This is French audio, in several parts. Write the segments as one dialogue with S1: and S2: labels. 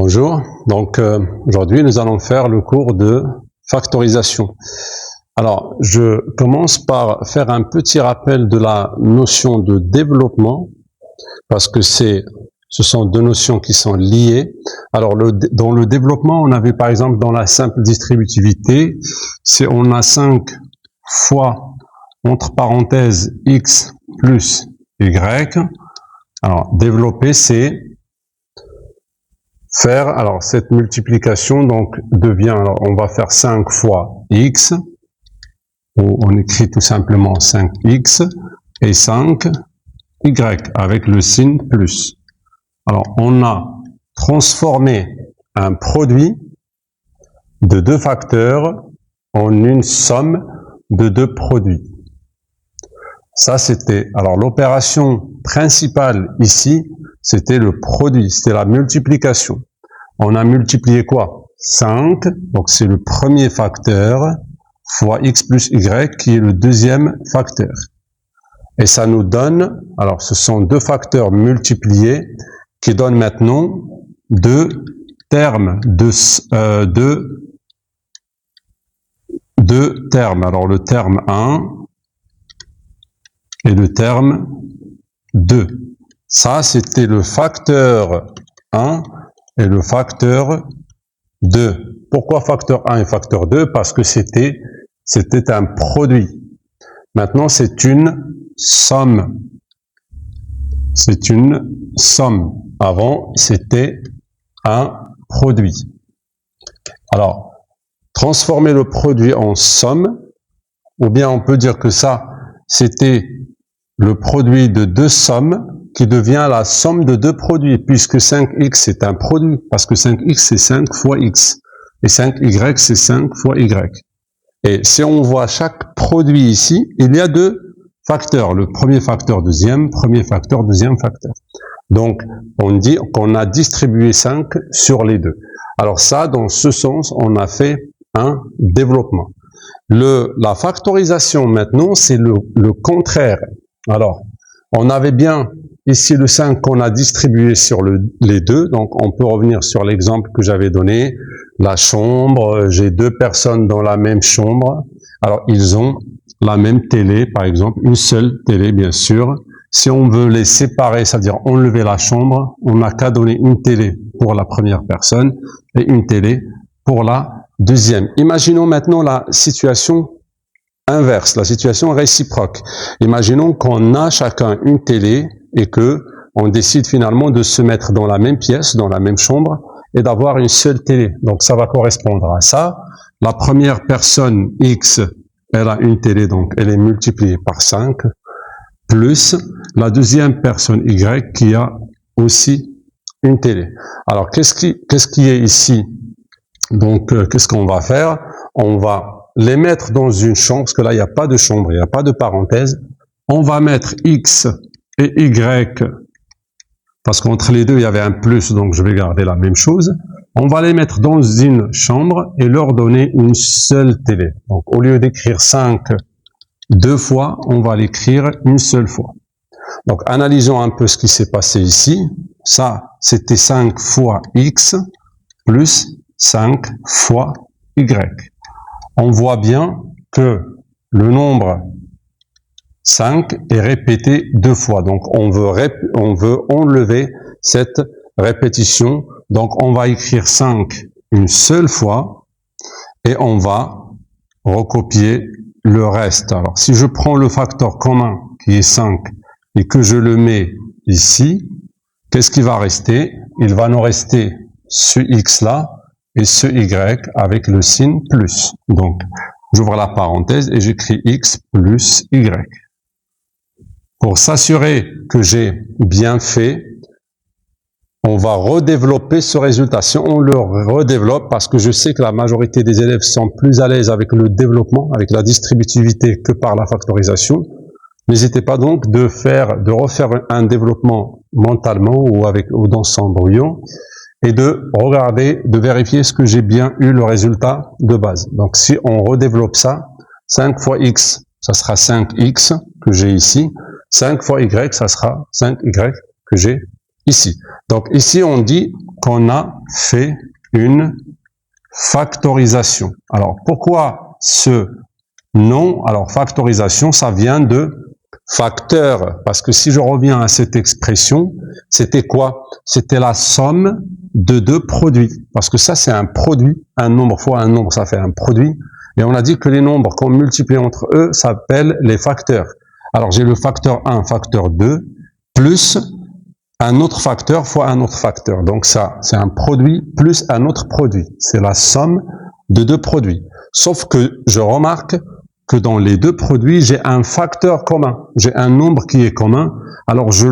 S1: Bonjour, donc aujourd'hui nous allons faire le cours de factorisation. Alors je commence par faire un petit rappel de la notion de développement parce que ce sont deux notions qui sont liées. Alors dans le développement, on avait par exemple dans la simple distributivité, on a 5 fois entre parenthèses x plus y. Alors développer, c'est faire, alors cette multiplication donc devient, alors on va faire 5 fois x, ou on écrit tout simplement 5x, et 5y avec le signe plus. Alors on a transformé un produit de deux facteurs en une somme de deux produits. Ça c'était, alors l'opération principale ici, c'était le produit, c'était la multiplication. On a multiplié quoi? 5, donc c'est le premier facteur, fois x plus y, qui est le deuxième facteur. Et ça nous donne, alors ce sont deux facteurs multipliés, qui donnent maintenant deux termes, deux termes. Alors le terme 1 et le terme 2. Ça, c'était le facteur 1 et le facteur 2. Pourquoi facteur 1 et facteur 2? Parce que c'était un produit. Maintenant, c'est une somme. C'est une somme. Avant, c'était un produit. Alors, transformer le produit en somme, ou bien on peut dire que ça, c'était le produit de deux sommes qui devient la somme de deux produits, puisque 5x c'est un produit, parce que 5x c'est 5 fois x, et 5y c'est 5 fois y. Et si on voit chaque produit ici, il y a deux facteurs, le premier facteur, deuxième facteur. Donc, on dit qu'on a distribué 5 sur les deux. Alors ça, dans ce sens, on a fait un développement. La factorisation, maintenant, c'est le contraire. Alors, on avait bien ici le 5 qu'on a distribué sur les deux, donc on peut revenir sur l'exemple que j'avais donné. La chambre, j'ai deux personnes dans la même chambre, alors ils ont la même télé, par exemple, une seule télé, bien sûr. Si on veut les séparer, c'est-à-dire enlever la chambre, on n'a qu'à donner une télé pour la première personne et une télé pour la deuxième. Imaginons maintenant la situation inverse, la situation réciproque. Imaginons qu'on a chacun une télé et que on décide finalement de se mettre dans la même pièce, dans la même chambre, et d'avoir une seule télé. Donc ça va correspondre à ça. La première personne X, elle a une télé, donc elle est multipliée par 5, plus la deuxième personne Y qui a aussi une télé. Alors qu'est-ce qui est ici? Donc qu'est-ce qu'on va faire? On va les mettre dans une chambre, parce que là il n'y a pas de chambre, il n'y a pas de parenthèse. On va mettre X et Y, parce qu'entre les deux il y avait un plus, donc je vais garder la même chose. On va les mettre dans une chambre et leur donner une seule télé. Donc au lieu d'écrire 5 deux fois, on va l'écrire une seule fois. Donc analysons un peu ce qui s'est passé ici. Ça, c'était 5 fois X plus 5 fois Y. On voit bien que le nombre 5 est répété deux fois. Donc on veut enlever cette répétition. Donc on va écrire 5 une seule fois et on va recopier le reste. Alors si je prends le facteur commun qui est 5 et que je le mets ici, qu'est-ce qui va rester? Il va nous rester ce x là et ce y avec le signe plus. Donc j'ouvre la parenthèse et j'écris x plus y. Pour s'assurer que j'ai bien fait, on va redévelopper ce résultat. Si on le redéveloppe, parce que je sais que la majorité des élèves sont plus à l'aise avec le développement, avec la distributivité que par la factorisation, n'hésitez pas donc de refaire un développement mentalement ou dans son brouillon et de regarder, de vérifier ce que j'ai bien eu le résultat de base. Donc si on redéveloppe ça, 5 fois x, ça sera 5x que j'ai ici, 5 fois y, ça sera 5y que j'ai ici. Donc ici, on dit qu'on a fait une factorisation. Alors pourquoi ce nom? Alors factorisation, ça vient de facteur, parce que si je reviens à cette expression, c'était quoi? C'était la somme de deux produits, parce que ça c'est un produit, un nombre fois un nombre, ça fait un produit, et on a dit que les nombres qu'on multiplie entre eux s'appellent les facteurs. Alors j'ai le facteur 1, facteur 2, plus un autre facteur fois un autre facteur, donc ça c'est un produit plus un autre produit, c'est la somme de deux produits, sauf que je remarque que dans les deux produits, j'ai un facteur commun, j'ai un nombre qui est commun, alors je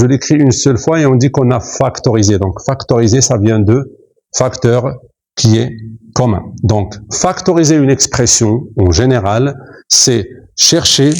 S1: l'écris une seule fois et on dit qu'on a factorisé. Donc factoriser, ça vient de facteur qui est commun. Donc factoriser une expression, en général, c'est chercher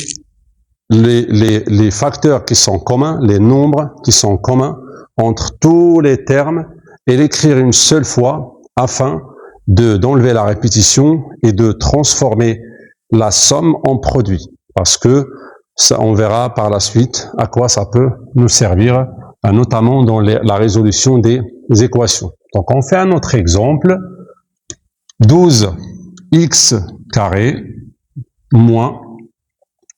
S1: les facteurs qui sont communs, les nombres qui sont communs entre tous les termes et l'écrire une seule fois afin d'enlever la répétition et de transformer la somme en produit, parce que ça, on verra par la suite à quoi ça peut nous servir, notamment dans la résolution des équations. Donc on fait un autre exemple, 12x carré moins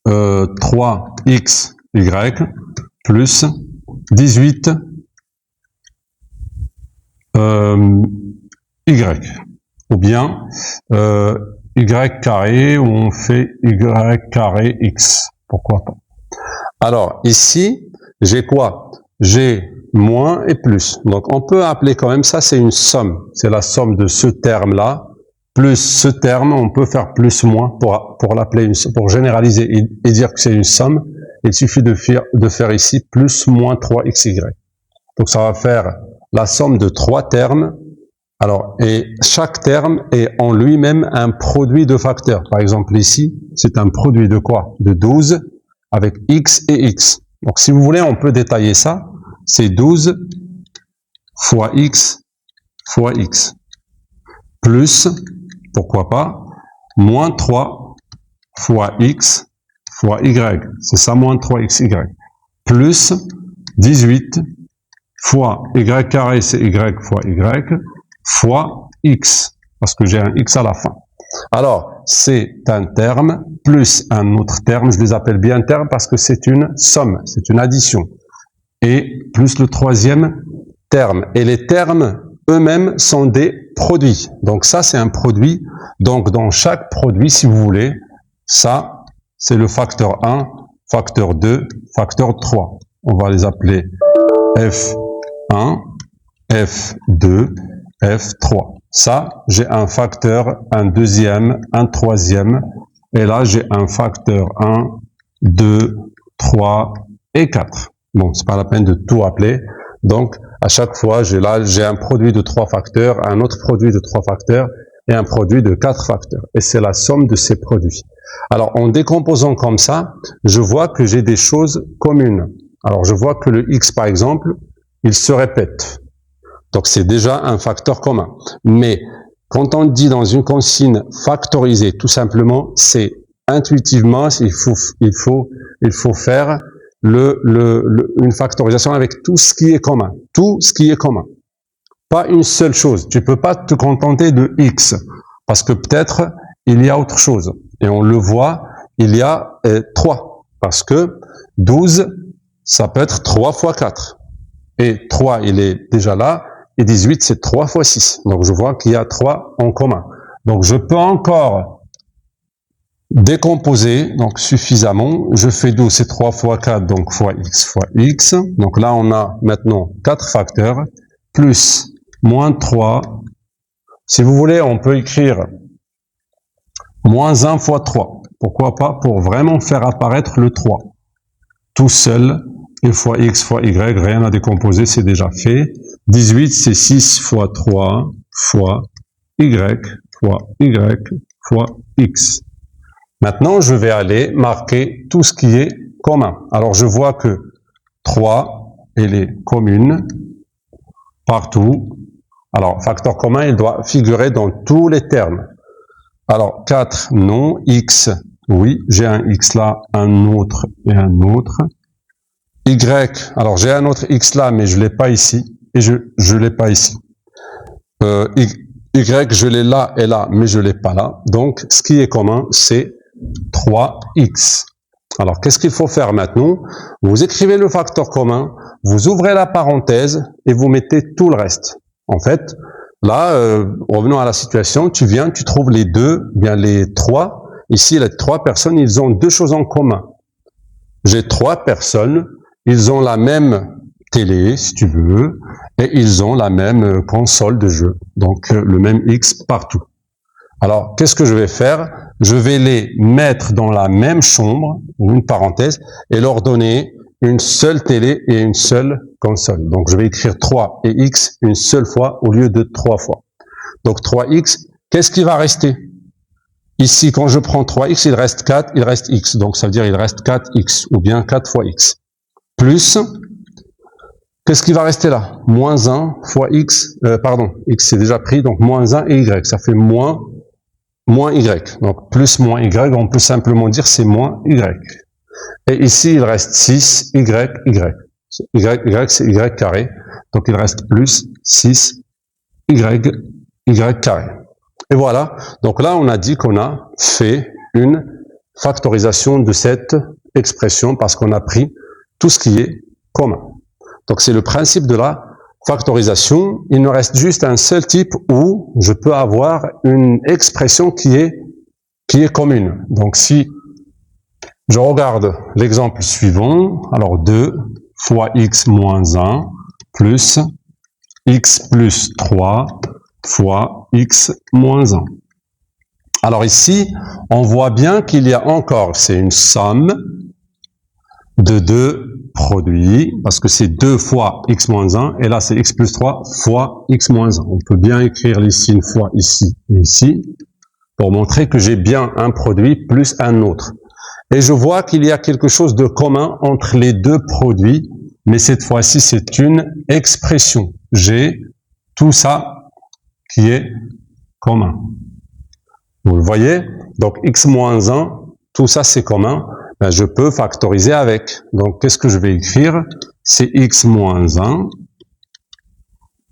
S1: 3xy plus 18 y, ou bien y carré, où on fait y carré x. Pourquoi pas? Alors, ici, j'ai quoi? J'ai moins et plus. Donc, on peut appeler quand même ça, c'est une somme. C'est la somme de ce terme-là, plus ce terme, on peut faire plus moins pour l'appeler, pour généraliser et dire que c'est une somme. Il suffit de faire ici plus moins 3xy. Donc, ça va faire la somme de trois termes. Alors, et chaque terme est en lui-même un produit de facteurs. Par exemple, ici, c'est un produit de quoi? De 12 avec x et x. Donc, si vous voulez, on peut détailler ça. C'est 12 fois x plus, pourquoi pas, moins 3 fois x fois y. C'est ça, moins 3xy. Plus 18 fois y carré, c'est y fois y, fois x, parce que j'ai un x à la fin. Alors, c'est un terme plus un autre terme, je les appelle bien termes parce que c'est une somme, c'est une addition, et plus le troisième terme. Et les termes eux-mêmes sont des produits. Donc ça, c'est un produit. Donc dans chaque produit, si vous voulez, ça, c'est le facteur 1, facteur 2, facteur 3. On va les appeler F1, F2, F3. Ça, j'ai un facteur, un deuxième, un troisième, et là, j'ai un facteur 1, 2, 3 et 4. Bon, c'est pas la peine de tout appeler. Donc, à chaque fois, j'ai un produit de 3 facteurs, un autre produit de 3 facteurs et un produit de 4 facteurs. Et c'est la somme de ces produits. Alors, en décomposant comme ça, je vois que j'ai des choses communes. Alors, je vois que le x, par exemple, il se répète. Donc, c'est déjà un facteur commun. Mais quand on dit dans une consigne factoriser, tout simplement, c'est intuitivement, il faut faire une factorisation avec tout ce qui est commun. Tout ce qui est commun. Pas une seule chose. Tu peux pas te contenter de x, parce que peut-être il y a autre chose. Et on le voit, il y a 3, parce que 12, ça peut être 3 fois 4. Et 3, il est déjà là, et 18, c'est 3 fois 6. Donc je vois qu'il y a 3 en commun. Donc je peux encore décomposer donc suffisamment. Je fais 12, c'est 3 fois 4, donc fois x. Donc là, on a maintenant 4 facteurs, plus moins 3. Si vous voulez, on peut écrire moins 1 fois 3. Pourquoi pas? Pour vraiment faire apparaître le 3. Tout seul, et fois x fois y, rien à décomposer, c'est déjà fait. 18, c'est 6 fois 3 fois y fois x. Maintenant, je vais aller marquer tout ce qui est commun. Alors, je vois que 3, elle est commune partout. Alors, facteur commun, il doit figurer dans tous les termes. Alors, 4, non. X, oui, j'ai un x là, un autre et un autre. y, alors j'ai un autre x là, mais je ne l'ai pas ici, et je ne l'ai pas ici. Y, je l'ai là et là, mais je ne l'ai pas là. Donc, ce qui est commun, c'est 3x. Alors, qu'est-ce qu'il faut faire maintenant? Vous écrivez le facteur commun, vous ouvrez la parenthèse et vous mettez tout le reste. En fait, là, revenons à la situation, tu viens, tu trouves les deux, bien les trois. Ici, les trois personnes, ils ont deux choses en commun. J'ai trois personnes, ils ont la même télé, si tu veux, et ils ont la même console de jeu. Donc, le même X partout. Alors, qu'est-ce que je vais faire? Je vais les mettre dans la même chambre, une parenthèse, et leur donner une seule télé et une seule console. Donc, je vais écrire 3 et X une seule fois au lieu de 3 fois. Donc, 3X, qu'est-ce qui va rester? Ici, quand je prends 3X, il reste 4, il reste X. Donc, ça veut dire il reste 4X, ou bien 4 fois X. Plus, qu'est-ce qui va rester là? Moins 1 fois X, X c'est déjà pris, donc moins 1 et Y. Ça fait moins Y. Donc, plus moins Y, on peut simplement dire c'est moins Y. Et ici, il reste 6 Y. Y, c'est Y carré. Donc, il reste plus 6 Y carré. Et voilà. Donc là, on a dit qu'on a fait une factorisation de cette expression parce qu'on a pris tout ce qui est commun. Donc, c'est le principe de la factorisation. Il nous reste juste un seul type où je peux avoir une expression qui est commune. Donc, si je regarde l'exemple suivant, alors 2 fois x moins 1 plus x plus 3 fois x moins 1. Alors ici, on voit bien qu'il y a encore, c'est une somme de deux produits, parce que c'est 2 fois x moins 1, et là c'est x plus 3 fois x moins 1. On peut bien écrire ici une fois ici et ici, pour montrer que j'ai bien un produit plus un autre. Et je vois qu'il y a quelque chose de commun entre les deux produits, mais cette fois-ci c'est une expression. J'ai tout ça qui est commun. Vous le voyez? Donc x moins 1, tout ça c'est commun. Ben, je peux factoriser avec. Donc, qu'est-ce que je vais écrire? C'est x moins 1,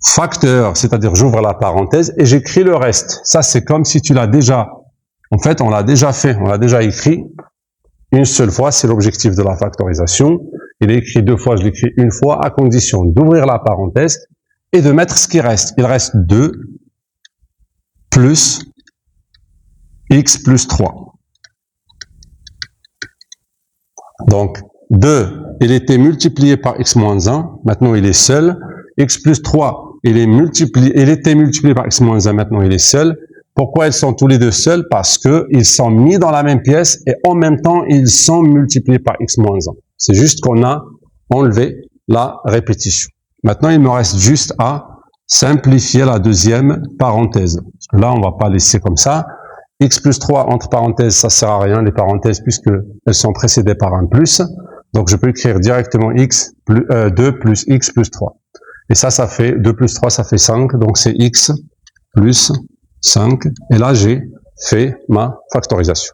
S1: facteur, c'est-à-dire j'ouvre la parenthèse et j'écris le reste. Ça, c'est comme si tu l'as déjà, en fait, on l'a déjà fait, on l'a déjà écrit une seule fois, c'est l'objectif de la factorisation. Il est écrit deux fois, je l'écris une fois, à condition d'ouvrir la parenthèse et de mettre ce qui reste. Il reste 2 plus x plus 3. Donc, 2, il était multiplié par x moins 1, maintenant il est seul. X plus 3, il était multiplié par x moins 1, maintenant il est seul. Pourquoi ils sont tous les deux seuls? Parce qu'ils sont mis dans la même pièce et en même temps, ils sont multipliés par x moins 1. C'est juste qu'on a enlevé la répétition. Maintenant, il me reste juste à simplifier la deuxième parenthèse. Parce que là, on ne va pas laisser comme ça. X plus 3, entre parenthèses, ça ne sert à rien, les parenthèses, puisqu'elles sont précédées par un plus. Donc, je peux écrire directement 2 plus x plus 3. Et ça fait 2 plus 3, ça fait 5. Donc, c'est x plus 5. Et là, j'ai fait ma factorisation.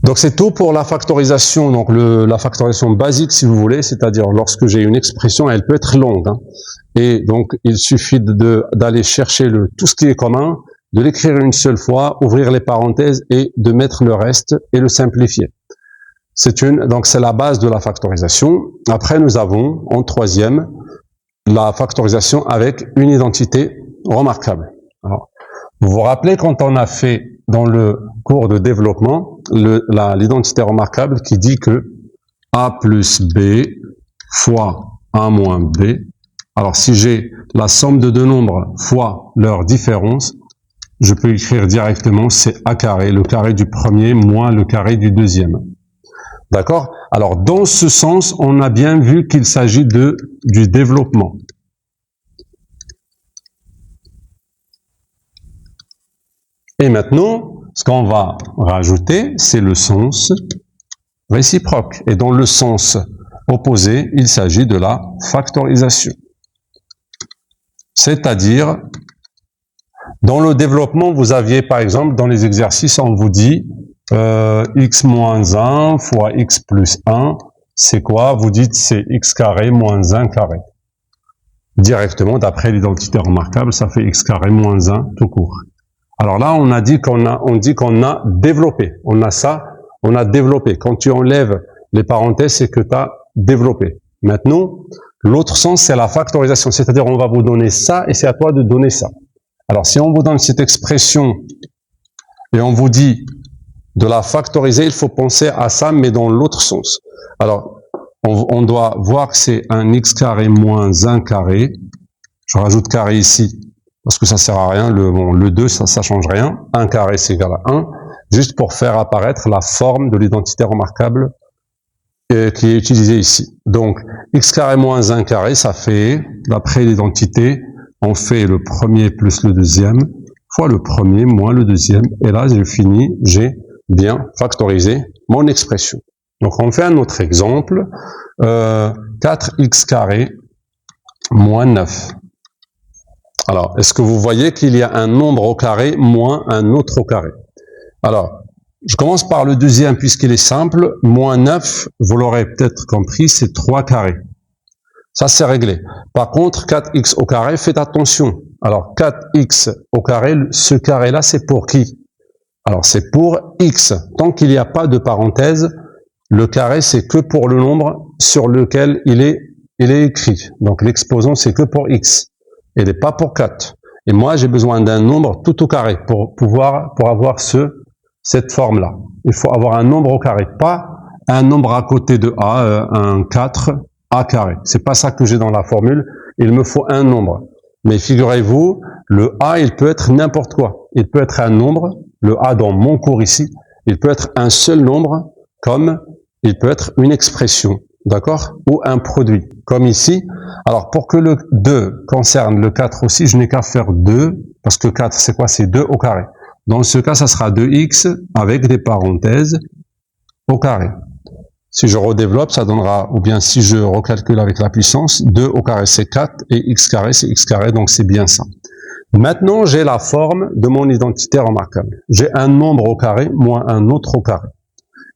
S1: Donc, c'est tout pour la factorisation. Donc, la factorisation basique, si vous voulez, c'est-à-dire lorsque j'ai une expression, elle peut être longue. Hein. Et donc, il suffit d'aller chercher tout ce qui est commun, de l'écrire une seule fois, ouvrir les parenthèses et de mettre le reste et le simplifier. Donc c'est la base de la factorisation. Après, nous avons, en troisième, la factorisation avec une identité remarquable. Alors, vous vous rappelez quand on a fait dans le cours de développement l'identité remarquable qui dit que A plus B fois A moins B. Alors si j'ai la somme de deux nombres fois leur différence, je peux écrire directement c'est A carré, le carré du premier moins le carré du deuxième. D'accord? Alors, dans ce sens, on a bien vu qu'il s'agit du développement. Et maintenant, ce qu'on va rajouter, c'est le sens réciproque. Et dans le sens opposé, il s'agit de la factorisation. C'est-à-dire, dans le développement, vous aviez, par exemple, dans les exercices, on vous dit x moins 1 fois x plus 1 c'est quoi? Vous dites c'est x carré moins 1 carré. Directement, d'après l'identité remarquable, ça fait x carré moins 1 tout court. Alors là, on dit qu'on a développé. On a ça, on a développé. Quand tu enlèves les parenthèses, c'est que tu as développé. Maintenant, l'autre sens, c'est la factorisation. C'est-à-dire, on va vous donner ça et c'est à toi de donner ça. Alors, si on vous donne cette expression et on vous dit de la factoriser, il faut penser à ça, mais dans l'autre sens. Alors, on doit voir que c'est un x carré moins 1 carré. Je rajoute carré ici, parce que ça sert à rien. Le 2, ça change rien. 1 carré, c'est égal à 1. Juste pour faire apparaître la forme de l'identité remarquable qui est utilisée ici. Donc, x carré moins 1 carré, ça fait, d'après l'identité, on fait le premier plus le deuxième, fois le premier moins le deuxième. Et là, j'ai fini, j'ai bien factorisé mon expression. Donc, on fait un autre exemple. 4x carré moins 9. Alors, est-ce que vous voyez qu'il y a un nombre au carré moins un autre au carré? Alors, je commence par le deuxième puisqu'il est simple. Moins 9, vous l'aurez peut-être compris, c'est 3 carrés. Ça, c'est réglé. Par contre, 4x au carré, faites attention. Alors, 4x au carré, ce carré-là, c'est pour qui? Alors, c'est pour x. Tant qu'il n'y a pas de parenthèse, le carré, c'est que pour le nombre sur lequel il est écrit. Donc, l'exposant, c'est que pour x. Il n'est pas pour 4. Et moi, j'ai besoin d'un nombre tout au carré pour avoir cette forme-là. Il faut avoir un nombre au carré, pas un nombre à côté de a, un 4, a carré. C'est pas ça que j'ai dans la formule. Il me faut un nombre. Mais figurez-vous, le a, il peut être n'importe quoi. Il peut être un nombre, le a dans mon cours ici, il peut être un seul nombre, comme il peut être une expression, d'accord? Ou un produit, comme ici. Alors, pour que le 2 concerne le 4 aussi, je n'ai qu'à faire 2, parce que 4, c'est quoi? C'est 2 au carré. Dans ce cas, ça sera 2x avec des parenthèses au carré. Si je redéveloppe, ça donnera, ou bien si je recalcule avec la puissance, 2 au carré c'est 4 et x carré c'est x carré, donc c'est bien ça. Maintenant, j'ai la forme de mon identité remarquable. J'ai un nombre au carré moins un autre au carré.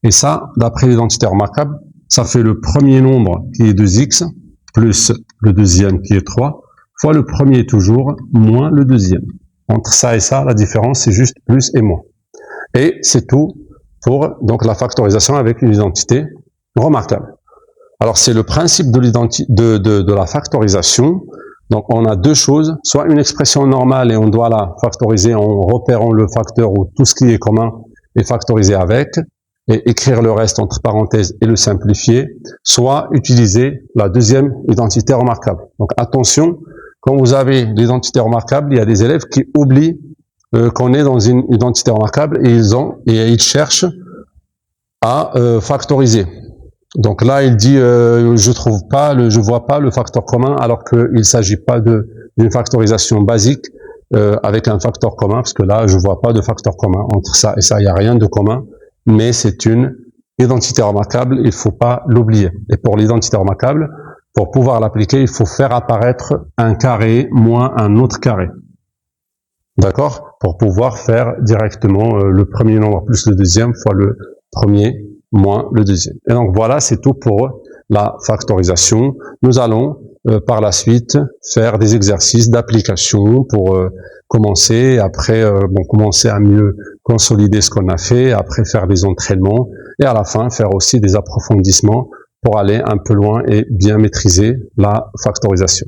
S1: Et ça, d'après l'identité remarquable, ça fait le premier nombre qui est 2x, plus le deuxième qui est 3, fois le premier toujours, moins le deuxième. Entre ça et ça, la différence, c'est juste plus et moins. Et c'est tout pour donc la factorisation avec une identité remarquable. Alors, c'est le principe de la factorisation. Donc, on a deux choses, soit une expression normale et on doit la factoriser en repérant le facteur ou tout ce qui est commun et factoriser avec, et écrire le reste entre parenthèses et le simplifier, soit utiliser la deuxième identité remarquable. Donc, attention, quand vous avez l'identité remarquable, il y a des élèves qui oublient qu'on est dans une identité remarquable et ils cherchent à factoriser. Donc là, il dit je vois pas le facteur commun, alors qu'il ne s'agit pas d'une factorisation basique avec un facteur commun, parce que là, je vois pas de facteur commun entre ça et ça, il n'y a rien de commun, mais c'est une identité remarquable, il faut pas l'oublier. Et pour l'identité remarquable, pour pouvoir l'appliquer, il faut faire apparaître un carré moins un autre carré. D'accord? Pour pouvoir faire directement le premier nombre plus le deuxième fois le premier moins le deuxième. Et donc voilà, c'est tout pour la factorisation. Nous allons par la suite faire des exercices d'application pour commencer, après commencer à mieux consolider ce qu'on a fait, après faire des entraînements et à la fin faire aussi des approfondissements pour aller un peu loin et bien maîtriser la factorisation.